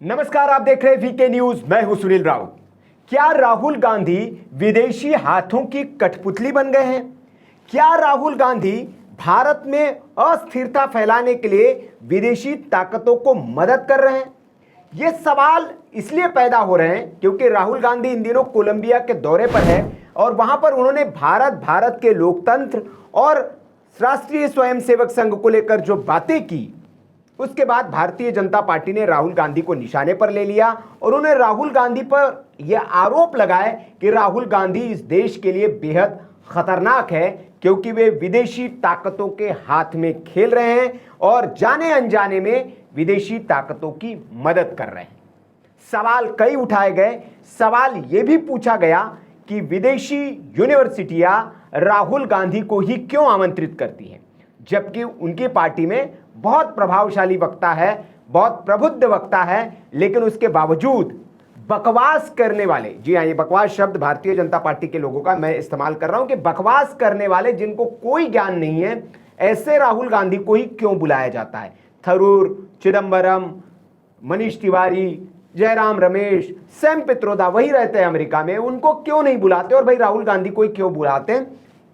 नमस्कार, आप देख रहे हैं वीके न्यूज। मैं हूं सुनील राउत। क्या राहुल गांधी विदेशी हाथों की कठपुतली बन गए हैं? क्या राहुल गांधी भारत में अस्थिरता फैलाने के लिए विदेशी ताकतों को मदद कर रहे हैं? ये सवाल इसलिए पैदा हो रहे हैं क्योंकि राहुल गांधी इन दिनों कोलंबिया के दौरे पर है और वहां पर उन्होंने भारत के लोकतंत्र और राष्ट्रीय स्वयंसेवक संघ को लेकर जो बातें की, उसके बाद भारतीय जनता पार्टी ने राहुल गांधी को निशाने पर ले लिया और उन्हें राहुल गांधी पर यह आरोप लगाए कि राहुल गांधी इस देश के लिए बेहद खतरनाक है क्योंकि वे विदेशी ताकतों के हाथ में खेल रहे हैं और जाने अनजाने में विदेशी ताकतों की मदद कर रहे हैं। सवाल कई उठाए गए। सवाल यह भी पूछा गया कि विदेशी यूनिवर्सिटियां राहुल गांधी को ही क्यों आमंत्रित करती हैं, जबकि उनकी पार्टी में बहुत प्रभावशाली वक्ता है, बहुत प्रबुद्ध वक्ता है, लेकिन उसके बावजूद बकवास करने वाले, जी हाँ, ये बकवास शब्द भारतीय जनता पार्टी के लोगों का मैं इस्तेमाल कर रहा हूं कि बकवास करने वाले जिनको कोई ज्ञान नहीं है, ऐसे राहुल गांधी को ही क्यों बुलाया जाता है? थरूर, चिदंबरम, मनीष तिवारी, जयराम रमेश, सैम पित्रोदा वही रहते हैं अमेरिका में, उनको क्यों नहीं बुलाते और भाई राहुल गांधी को ही क्यों बुलाते हैं?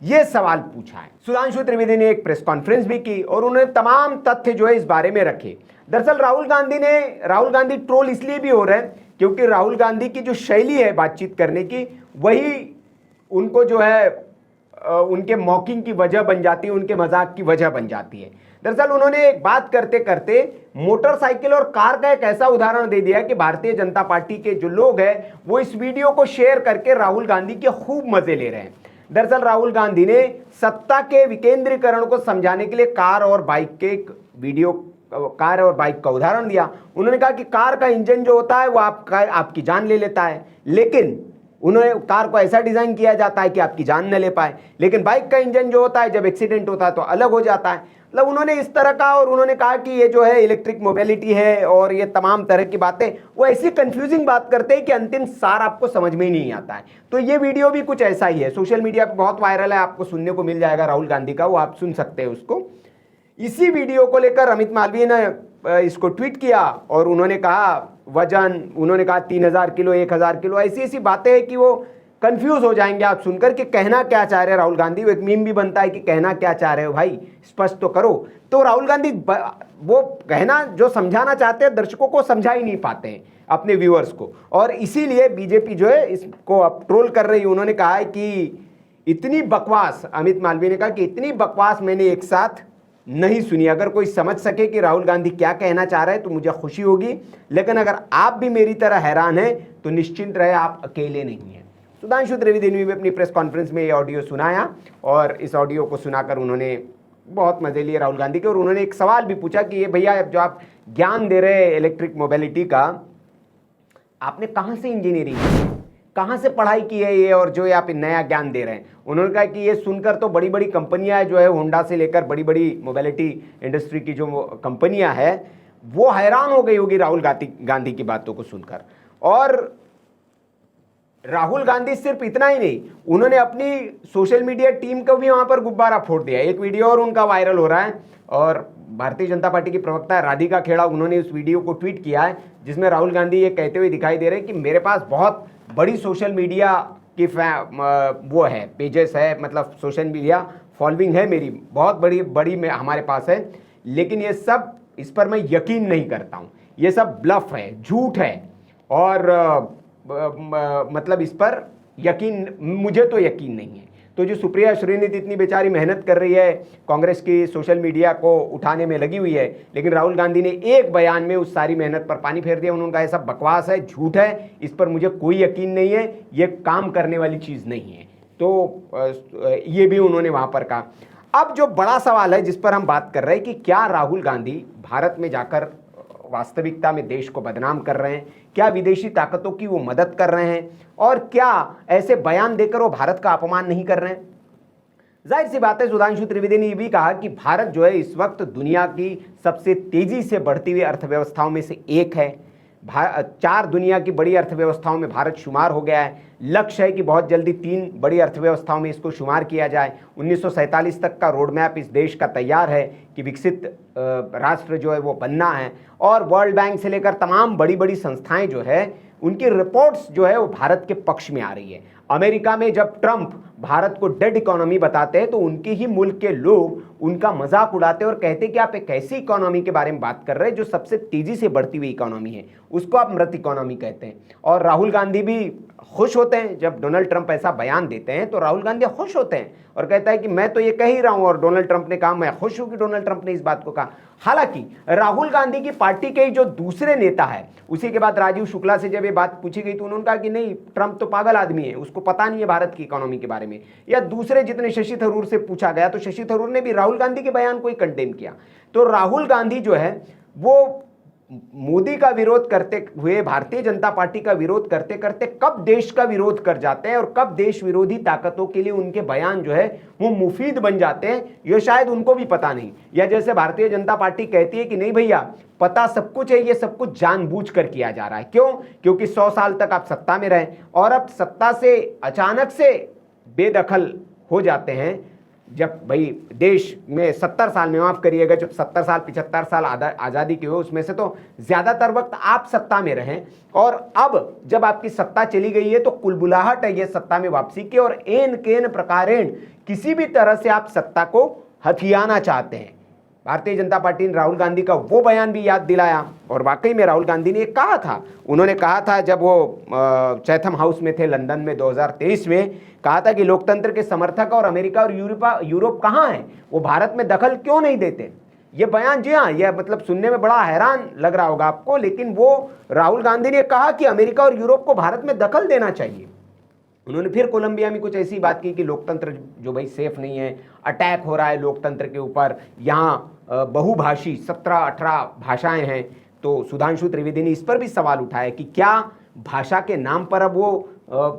ये सवाल पूछा है। सुधांशु त्रिवेदी ने एक प्रेस कॉन्फ्रेंस भी की और उन्होंने तमाम तथ्य जो है इस बारे में रखे। दरअसल राहुल गांधी ट्रोल इसलिए भी हो रहे हैं क्योंकि राहुल गांधी की जो शैली है बातचीत करने की, वही उनको जो है उनके मॉकिंग की वजह बन जाती है, उनके मजाक की वजह बन जाती है। दरअसल उन्होंने एक बात करते करते मोटरसाइकिल और कार का एक ऐसा उदाहरण दे दिया कि भारतीय जनता पार्टी के जो लोग हैं वो इस वीडियो को शेयर करके राहुल गांधी के खूब मजे ले रहे हैं। दरअसल राहुल गांधी ने सत्ता के विकेंद्रीकरण को समझाने के लिए कार और बाइक का उदाहरण दिया। उन्होंने कहा कि कार का इंजन जो होता है वो आपकी जान ले लेता है, लेकिन उन्होंने कार को ऐसा डिजाइन किया जाता है कि आपकी जान न ले पाए, लेकिन बाइक का इंजन जो होता है जब एक्सीडेंट होता है तो अलग हो जाता है। मतलब उन्होंने इस तरह का, और उन्होंने कहा कि ये जो है इलेक्ट्रिक मोबिलिटी है और ये तमाम तरह की बातें, वो ऐसी कंफ्यूजिंग बात करते हैं कि अंतिम सार आपको समझ में ही नहीं आता है। तो ये वीडियो भी कुछ ऐसा ही है, सोशल मीडिया पर बहुत वायरल है, आपको सुनने को मिल जाएगा राहुल गांधी का, वो आप सुन सकते हैं उसको। इसी वीडियो को लेकर अमित मालवीय ने इसको ट्वीट किया और उन्होंने कहा वजन, उन्होंने कहा 3000 किलो, 1000 किलो, ऐसी ऐसी बातें हैं कि वो कंफ्यूज हो जाएंगे आप सुनकर कि कहना क्या चाह रहे हैं राहुल गांधी। एक मीम भी बनता है कि कहना क्या चाह रहे हो भाई, स्पष्ट तो करो। तो राहुल गांधी वो कहना जो समझाना चाहते हैं दर्शकों को समझा ही नहीं पाते हैं, अपने व्यूअर्स को, और इसीलिए बीजेपी जो है इसको अब ट्रोल कर रही है। उन्होंने कहा है कि इतनी बकवास, अमित मालवीय ने कहा कि इतनी बकवास मैंने एक साथ नहीं सुनी। अगर कोई समझ सके कि राहुल गांधी क्या कहना चाह रहे हैं तो मुझे खुशी होगी, लेकिन अगर आप भी मेरी तरह हैरान हैं तो निश्चिंत रहे, आप अकेले नहीं हैं। सुधांशु त्रिवेदी ने भी अपनी प्रेस कॉन्फ्रेंस में ये ऑडियो सुनाया और इस ऑडियो को सुनाकर उन्होंने बहुत मजे लिए राहुल गांधी के, और उन्होंने एक सवाल भी पूछा कि ये भैया जो आप ज्ञान दे रहे हैं इलेक्ट्रिक मोबिलिटी का, आपने कहाँ से इंजीनियरिंग की, कहाँ से पढ़ाई की है ये, और जो ये आप नया ज्ञान दे रहे हैं? उन्होंने कहा कि ये सुनकर तो बड़ी बड़ी कंपनियां जो है, होंडा से लेकर बड़ी बड़ी मोबिलिटी इंडस्ट्री की जो कंपनियां हैं वो हैरान हो गई होगी राहुल गांधी की बातों को सुनकर। और राहुल गांधी सिर्फ इतना ही नहीं, उन्होंने अपनी सोशल मीडिया टीम को भी वहां पर गुब्बारा फोड़ दिया। एक वीडियो और उनका वायरल हो रहा है और भारतीय जनता पार्टी की प्रवक्ता राधिका खेड़ा, उन्होंने उस वीडियो को ट्वीट किया है जिसमें राहुल गांधी ये कहते हुए दिखाई दे रहे हैं कि मेरे पास बहुत बड़ी सोशल मीडिया की वो है, पेजेस है, मतलब सोशल मीडिया फॉलोइंग है मेरी, बहुत बड़ी में हमारे पास है, लेकिन ये सब, इस पर मैं यकीन नहीं करता हूँ, ये सब ब्लफ है, झूठ है, और मतलब इस पर यकीन, मुझे तो यकीन नहीं है। तो जो सुप्रिया श्रीनिधि इतनी बेचारी मेहनत कर रही है, कांग्रेस की सोशल मीडिया को उठाने में लगी हुई है, लेकिन राहुल गांधी ने एक बयान में उस सारी मेहनत पर पानी फेर दिया। उन्होंने कहा ऐसा बकवास है, झूठ है, इस पर मुझे कोई यकीन नहीं है, ये काम करने वाली चीज़ नहीं है। तो ये भी उन्होंने वहाँ पर कहा। अब जो बड़ा सवाल है जिस पर हम बात कर रहे हैं कि क्या राहुल गांधी भारत में जाकर वास्तविकता में देश को बदनाम कर रहे हैं, क्या विदेशी ताकतों की वो मदद कर रहे हैं, और क्या ऐसे बयान देकर वो भारत का अपमान नहीं कर रहे हैं? जाहिर सी बात है, सुधांशु त्रिवेदी ने ये भी कहा कि भारत जो है इस वक्त दुनिया की सबसे तेजी से बढ़ती हुई अर्थव्यवस्थाओं में से एक है। 4 दुनिया की बड़ी अर्थव्यवस्थाओं में भारत शुमार हो गया है। लक्ष्य है कि बहुत जल्दी 3 बड़ी अर्थव्यवस्थाओं में इसको शुमार किया जाए। 1947 तक का रोड मैप इस देश का तैयार है कि विकसित राष्ट्र जो है वो बनना है। और वर्ल्ड बैंक से लेकर तमाम बड़ी बड़ी संस्थाएं जो है उनकी रिपोर्ट्स जो है वो भारत के पक्ष में आ रही है। अमेरिका में जब ट्रंप भारत को डेड इकोनॉमी बताते हैं तो उनके ही मुल्क के लोग उनका मजाक उड़ाते हैं और कहते हैं कि आप एक ऐसी इकोनॉमी के बारे में बात कर रहे हैं जो सबसे तेजी से बढ़ती हुई इकोनॉमी है, उसको आप मृत इकोनॉमी कहते हैं। और राहुल गांधी भी खुश होते हैं जब डोनाल्ड ट्रंप ऐसा बयान देते हैं, तो राहुल गांधी खुश होते हैं और कहता है कि मैं तो ये कह ही रहा हूं और डोनाल्ड ट्रंप ने कहा, मैं खुश हूं कि डोनाल्ड ट्रंप ने इस बात को कहा। हालांकि राहुल गांधी की पार्टी के ही जो दूसरे नेता है, उसी के बाद राजीव शुक्ला से जब ये बात पूछी गई तो उन्होंने कहा कि नहीं, ट्रंप तो पागल आदमी है, उसको पता नहीं है भारत की इकोनॉमी के बारे में। या दूसरे जितने शशि थरूर से पूछा गया तो शशि थरूर ने भी राहुल गांधी के बयान को ही कंडेम किया। तो राहुल गांधी जो है वो मोदी का विरोध करते हुए, भारतीय जनता पार्टी का विरोध करते करते कब देश का विरोध कर जाते हैं और कब देश विरोधी ताकतों के लिए उनके बयान जो है वो मुफीद बन जाते हैं, ये शायद उनको भी पता नहीं। या जैसे भारतीय जनता पार्टी कहती है कि नहीं भैया, पता सब कुछ है, ये सब कुछ जानबूझकर किया जा रहा है। क्यों? क्योंकि 100 साल तक आप सत्ता में रहे और अब सत्ता से अचानक से बेदखल हो जाते हैं। जब भाई देश में 70 साल में, माफ करिएगा, जब 70 साल 75 साल आज़ादी की हो, उसमें से तो ज़्यादातर वक्त आप सत्ता में रहें और अब जब आपकी सत्ता चली गई है तो कुलबुलाहट है ये सत्ता में वापसी की और एन केन प्रकारेण किसी भी तरह से आप सत्ता को हथियाना चाहते हैं। भारतीय जनता पार्टी ने राहुल गांधी का वो बयान भी याद दिलाया और वाकई में राहुल गांधी ने कहा था, उन्होंने कहा था जब वो चैथम हाउस में थे लंदन में 2023 में, कहा था कि लोकतंत्र के समर्थक और अमेरिका और यूरोप कहाँ हैं, वो भारत में दखल क्यों नहीं देते। ये बयान, जी हाँ, यह मतलब सुनने में बड़ा हैरान लग रहा होगा आपको, लेकिन वो राहुल गांधी ने कहा कि अमेरिका और यूरोप को भारत में दखल देना चाहिए। उन्होंने फिर कोलंबिया में कुछ ऐसी बात की कि लोकतंत्र जो भाई सेफ नहीं है, अटैक हो रहा है लोकतंत्र के ऊपर, यहाँ बहुभाषी 17-18 भाषाएं हैं। तो सुधांशु त्रिवेदी ने इस पर भी सवाल उठाया कि क्या भाषा के नाम पर अब वो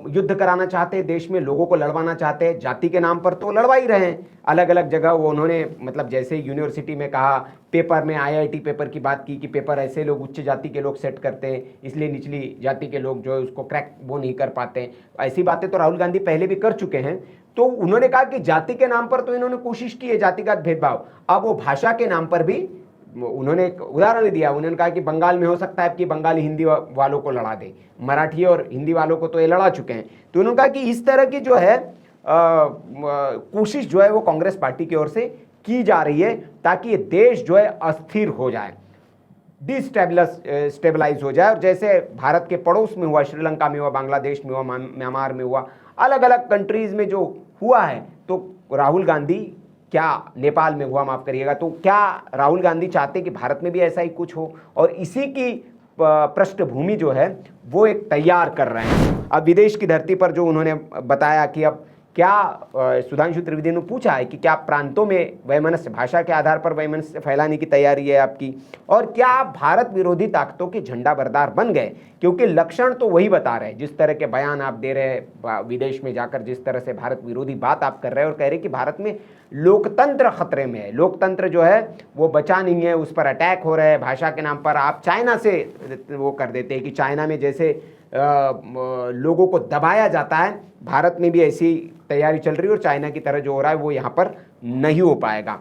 युद्ध कराना चाहते हैं, देश में लोगों को लड़वाना चाहते हैं। जाति के नाम पर तो लड़वा ही रहे हैं अलग अलग जगह। वो उन्होंने मतलब जैसे यूनिवर्सिटी में कहा, पेपर में IIT पेपर की बात की कि पेपर ऐसे लोग उच्च जाति के लोग सेट करते हैं, इसलिए निचली जाति के लोग जो है उसको क्रैक वो नहीं कर पाते हैं। ऐसी बातें तो राहुल गांधी पहले भी कर चुके हैं। तो उन्होंने कहा कि जाति के नाम पर तो इन्होंने कोशिश की है जातिगत भेदभाव, अब वो भाषा के नाम पर भी उन्होंने एक उदाहरण दिया। उन्होंने कहा कि बंगाल में हो सकता है कि बंगाली हिंदी वालों को लड़ा दे, मराठी और हिंदी वालों को तो ये लड़ा चुके हैं। तो उन्होंने कहा कि इस तरह की जो है कोशिश जो है वो कांग्रेस पार्टी की ओर से की जा रही है ताकि ये देश जो है अस्थिर हो जाए, डिस्टेबलाइज हो जाए। और जैसे भारत के पड़ोस में हुआ, श्रीलंका में हुआ, बांग्लादेश में हुआ, म्यांमार में हुआ, अलग अलग कंट्रीज में जो हुआ है, तो राहुल गांधी क्या नेपाल में हुआ, माफ करिएगा, तो क्या राहुल गांधी चाहते कि भारत में भी ऐसा ही कुछ हो, और इसी की पृष्ठभूमि जो है वो एक तैयार कर रहे हैं। अब विदेश की धरती पर जो उन्होंने बताया कि अब क्या सुधांशु त्रिवेदी ने पूछा है कि क्या प्रांतों में वैमनस्य, भाषा के आधार पर वैमनस्य फैलाने की तैयारी है आपकी, और क्या आप भारत विरोधी ताकतों के झंडा बरदार बन गए, क्योंकि लक्षण तो वही बता रहे हैं। जिस तरह के बयान आप दे रहे हैं विदेश में जाकर, जिस तरह से भारत विरोधी बात आप कर रहे हैं और कह रहे हैं कि भारत में लोकतंत्र खतरे में है, लोकतंत्र जो है वो बचा नहीं है, उस पर अटैक हो रहे हैं भाषा के नाम पर। आप चाइना से वो कर देते हैं कि चाइना में जैसे लोगों को दबाया जाता है, भारत में भी ऐसी तैयारी चल रही है और चाइना की तरह जो हो रहा है वो यहाँ पर नहीं हो पाएगा।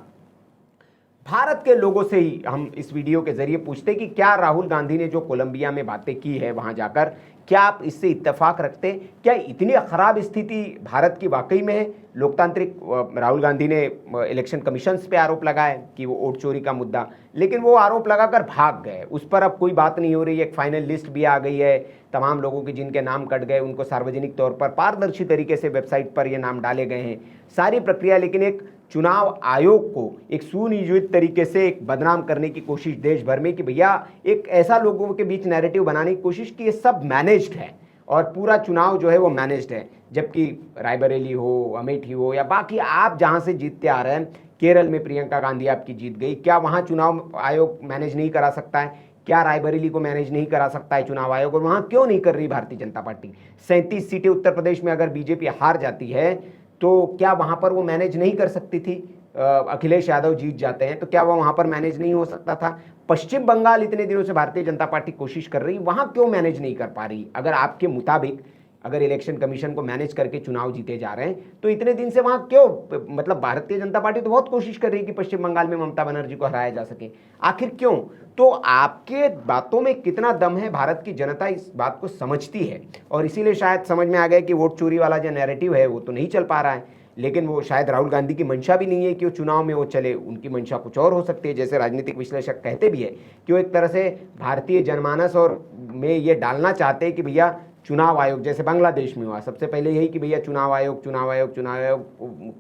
भारत के लोगों से ही हम इस वीडियो के जरिए पूछते हैं कि क्या राहुल गांधी ने जो कोलंबिया में बातें की है वहां जाकर, क्या आप इससे इत्तेफाक रखते हैं? क्या इतनी खराब स्थिति भारत की वाकई में है? लोकतांत्रिक राहुल गांधी ने इलेक्शन कमीशंस पे आरोप लगाए कि वो वोट चोरी का मुद्दा, लेकिन वो आरोप लगाकर भाग गए, उस पर अब कोई बात नहीं हो रही। एक फाइनल लिस्ट भी आ गई है तमाम लोगों के जिनके नाम कट गए, उनको सार्वजनिक तौर पर पारदर्शी तरीके से वेबसाइट पर ये नाम डाले गए हैं, सारी प्रक्रिया। लेकिन एक चुनाव आयोग को एक सुनियोजित तरीके से एक बदनाम करने की कोशिश देश भर में कि भैया एक ऐसा लोगों के बीच नैरेटिव बनाने की कोशिश कि ये सब मैनेज्ड है और पूरा चुनाव जो है वो मैनेज्ड है, जबकि रायबरेली हो, अमेठी हो या बाकी आप जहां से जीतते आ रहे हैं, केरल में प्रियंका गांधी आपकी जीत गई, क्या वहां चुनाव आयोग मैनेज नहीं करा सकता है? क्या रायबरेली को मैनेज नहीं करा सकता है चुनाव आयोग? और वहां क्यों नहीं कर रही भारतीय जनता पार्टी? 37 सीटें उत्तर प्रदेश में अगर बीजेपी हार जाती है तो क्या वहां पर वो मैनेज नहीं कर सकती थी? अखिलेश यादव जीत जाते हैं तो क्या वो वहां पर मैनेज नहीं हो सकता था? पश्चिम बंगाल इतने दिनों से भारतीय जनता पार्टी कोशिश कर रही, वहां क्यों मैनेज नहीं कर पा रही? अगर आपके मुताबिक अगर इलेक्शन कमीशन को मैनेज करके चुनाव जीते जा रहे हैं तो इतने दिन से वहां क्यों, मतलब भारतीय जनता पार्टी तो बहुत कोशिश कर रही है कि पश्चिम बंगाल में ममता बनर्जी को हराया जा सके, आखिर क्यों? तो आपके बातों में कितना दम है, भारत की जनता इस बात को समझती है और इसीलिए शायद समझ में आ गया कि वोट चोरी वाला जो नैरेटिव है वो तो नहीं चल पा रहा है। लेकिन वो शायद राहुल गांधी की मंशा भी नहीं है कि वो चुनाव में वो चले, उनकी मंशा कुछ और हो सकती है। जैसे राजनीतिक विश्लेषक कहते भी है कि वो एक तरह से भारतीय जनमानस और में ये डालना चाहते हैं कि भैया चुनाव आयोग, जैसे बांग्लादेश में हुआ सबसे पहले यही कि भैया चुनाव आयोग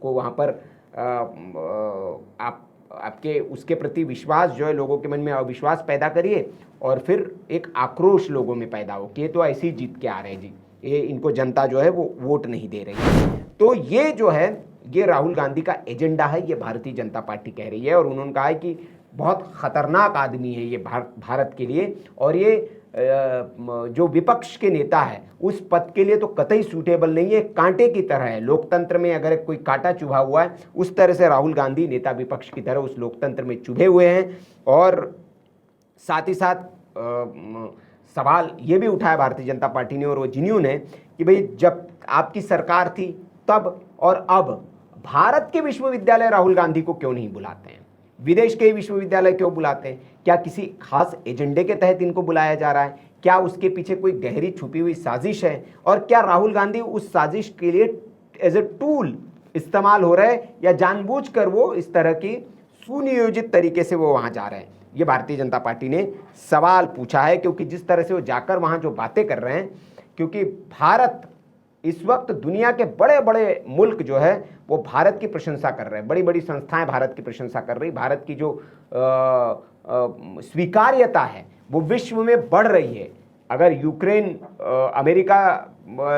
को वहाँ पर आपके उसके प्रति विश्वास जो है, लोगों के मन में अविश्वास पैदा करिए और फिर एक आक्रोश लोगों में पैदा हो कि ये तो ऐसे ही जीत के आ रहे हैं जी, ये इनको जनता जो है वो वोट नहीं दे रही है। तो ये जो है ये राहुल गांधी का एजेंडा है, ये भारतीय जनता पार्टी कह रही है और उन्होंने कहा है कि बहुत खतरनाक आदमी है ये भारत के लिए और ये जो विपक्ष के नेता है उस पद के लिए तो कतई सूटेबल नहीं है, कांटे की तरह है। लोकतंत्र में अगर कोई कांटा चुभा हुआ है उस तरह से राहुल गांधी नेता विपक्ष की तरह उस लोकतंत्र में चुभे हुए हैं। और साथ ही साथ सवाल ये भी उठाया भारतीय जनता पार्टी ने और वो जिन्यून है कि भाई जब आपकी सरकार थी तब और अब भारत के विश्वविद्यालय राहुल गांधी को क्यों नहीं बुलाते हैं, विदेश के विश्वविद्यालय क्यों बुलाते हैं? क्या किसी खास एजेंडे के तहत इनको बुलाया जा रहा है? क्या उसके पीछे कोई गहरी छुपी हुई साजिश है? और क्या राहुल गांधी उस साजिश के लिए एज ए टूल इस्तेमाल हो रहे हैं या जानबूझकर वो इस तरह की सुनियोजित तरीके से वो वहां जा रहे हैं? ये भारतीय जनता पार्टी ने सवाल पूछा है, क्योंकि जिस तरह से वो जाकर वहां जो बातें कर रहे हैं, क्योंकि भारत इस वक्त दुनिया के बड़े बड़े मुल्क जो है वो भारत की प्रशंसा कर रहे हैं, बड़ी बड़ी संस्थाएं भारत की प्रशंसा कर रही, भारत की जो स्वीकार्यता है वो विश्व में बढ़ रही है। अगर अमेरिका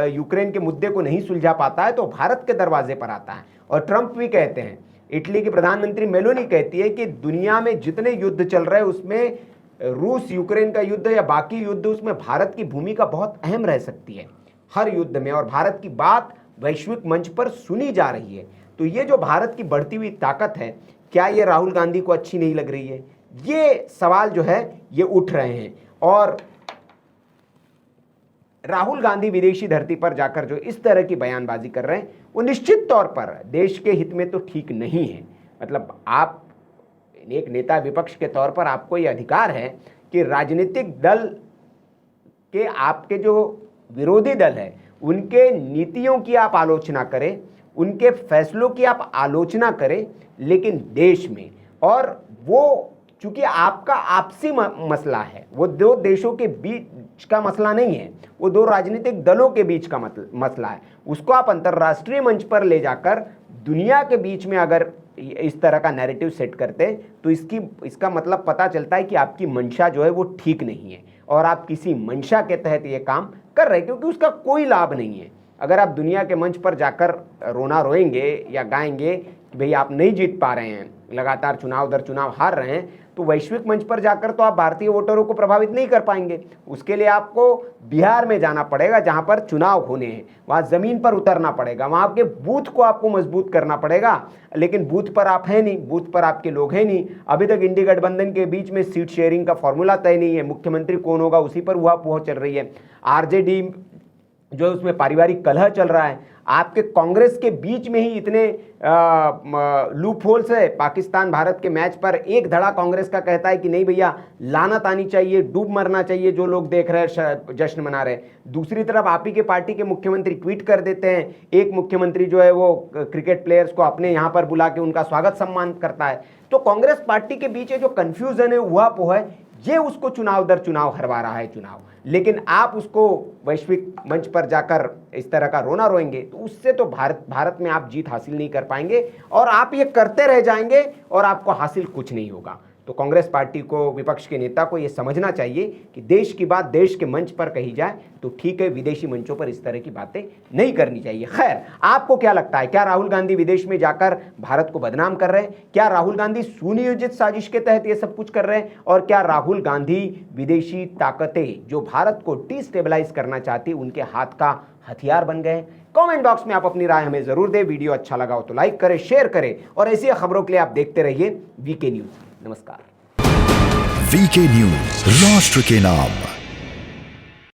यूक्रेन के मुद्दे को नहीं सुलझा पाता है तो भारत के दरवाजे पर आता है। और ट्रंप भी कहते हैं, इटली की प्रधानमंत्री मेलोनी कहती है कि दुनिया में जितने युद्ध चल रहे हैं उसमें रूस यूक्रेन का युद्ध या बाकी युद्ध, उसमें भारत की भूमिका बहुत अहम रह सकती है हर युद्ध में, और भारत की बात वैश्विक मंच पर सुनी जा रही है। तो ये जो भारत की बढ़ती हुई ताकत है, क्या ये राहुल गांधी को अच्छी नहीं लग रही है? ये सवाल जो है ये उठ रहे हैं। और राहुल गांधी विदेशी धरती पर जाकर जो इस तरह की बयानबाजी कर रहे हैं वो निश्चित तौर पर देश के हित में तो ठीक नहीं है। मतलब आप एक नेता विपक्ष के तौर पर आपको ये अधिकार है कि राजनीतिक दल के आपके जो विरोधी दल है उनके नीतियों की आप आलोचना करें, उनके फैसलों की आप आलोचना करें, लेकिन देश में, और वो चूंकि आपका आपसी मसला है, वो दो देशों के बीच का मसला नहीं है, वो दो राजनीतिक दलों के बीच का मसला है, उसको आप अंतर्राष्ट्रीय मंच पर ले जाकर दुनिया के बीच में अगर इस तरह का नैरेटिव सेट करते तो इसका मतलब पता चलता है कि आपकी मंशा जो है वो ठीक नहीं है और आप किसी मंशा के तहत ये काम कर रहे हैं, क्योंकि उसका कोई लाभ नहीं है। अगर आप दुनिया के मंच पर जाकर रोना रोएंगे या गाएंगे कि भाई आप नहीं जीत पा रहे हैं, लगातार चुनाव दर चुनाव हार रहे हैं, तो वैश्विक मंच पर जाकर तो आप भारतीय वोटरों को प्रभावित नहीं कर पाएंगे। उसके लिए आपको बिहार में जाना पड़ेगा जहां पर चुनाव होने हैं, वहां जमीन पर उतरना पड़ेगा, वहां आपके बूथ को आपको मजबूत करना पड़ेगा। लेकिन बूथ पर आप हैं नहीं, बूथ पर आपके लोग हैं नहीं। अभी तक इंडी गठबंधन के बीच में सीट शेयरिंग का फॉर्मूला तय नहीं है, मुख्यमंत्री कौन होगा उसी पर उहापोह चल रही है। आरजेडी जो उसमें पारिवारिक कलह चल रहा है, आपके कांग्रेस के बीच में ही इतने लूप होल्स है। पाकिस्तान भारत के मैच पर एक धड़ा कांग्रेस का कहता है कि नहीं भैया लानत आनी चाहिए, डूब मरना चाहिए जो लोग देख रहे हैं, जश्न मना रहे हैं। दूसरी तरफ आप ही के पार्टी के मुख्यमंत्री ट्वीट कर देते हैं, एक मुख्यमंत्री जो है वो क्रिकेट प्लेयर्स को अपने यहाँ पर बुला के उनका स्वागत सम्मान करता है। तो कांग्रेस पार्टी के बीच जो कन्फ्यूजन है, उहापोह है, ये उसको चुनाव दर चुनाव हरवा रहा है चुनाव। लेकिन आप उसको वैश्विक मंच पर जाकर इस तरह का रोना रोएंगे तो उससे तो भारत में आप जीत हासिल नहीं कर पाएंगे और आप ये करते रह जाएंगे और आपको हासिल कुछ नहीं होगा। तो कांग्रेस पार्टी को, विपक्ष के नेता को ये समझना चाहिए कि देश की बात देश के मंच पर कही जाए तो ठीक है, विदेशी मंचों पर इस तरह की बातें नहीं करनी चाहिए। खैर, आपको क्या लगता है, क्या राहुल गांधी विदेश में जाकर भारत को बदनाम कर रहे हैं? क्या राहुल गांधी सुनियोजित साजिश के तहत ये सब कुछ कर रहे हैं? और क्या राहुल गांधी विदेशी ताकतें जो भारत को डिस्टेबलाइज करना चाहती उनके हाथ का हथियार बन गए? कमेंट बॉक्स में आप अपनी राय हमें जरूर दें। वीडियो अच्छा लगा हो तो लाइक करें, शेयर करें और ऐसी खबरों के लिए आप देखते रहिए वीके न्यूज। नमस्कार। वीके न्यूज, राष्ट्र के नाम।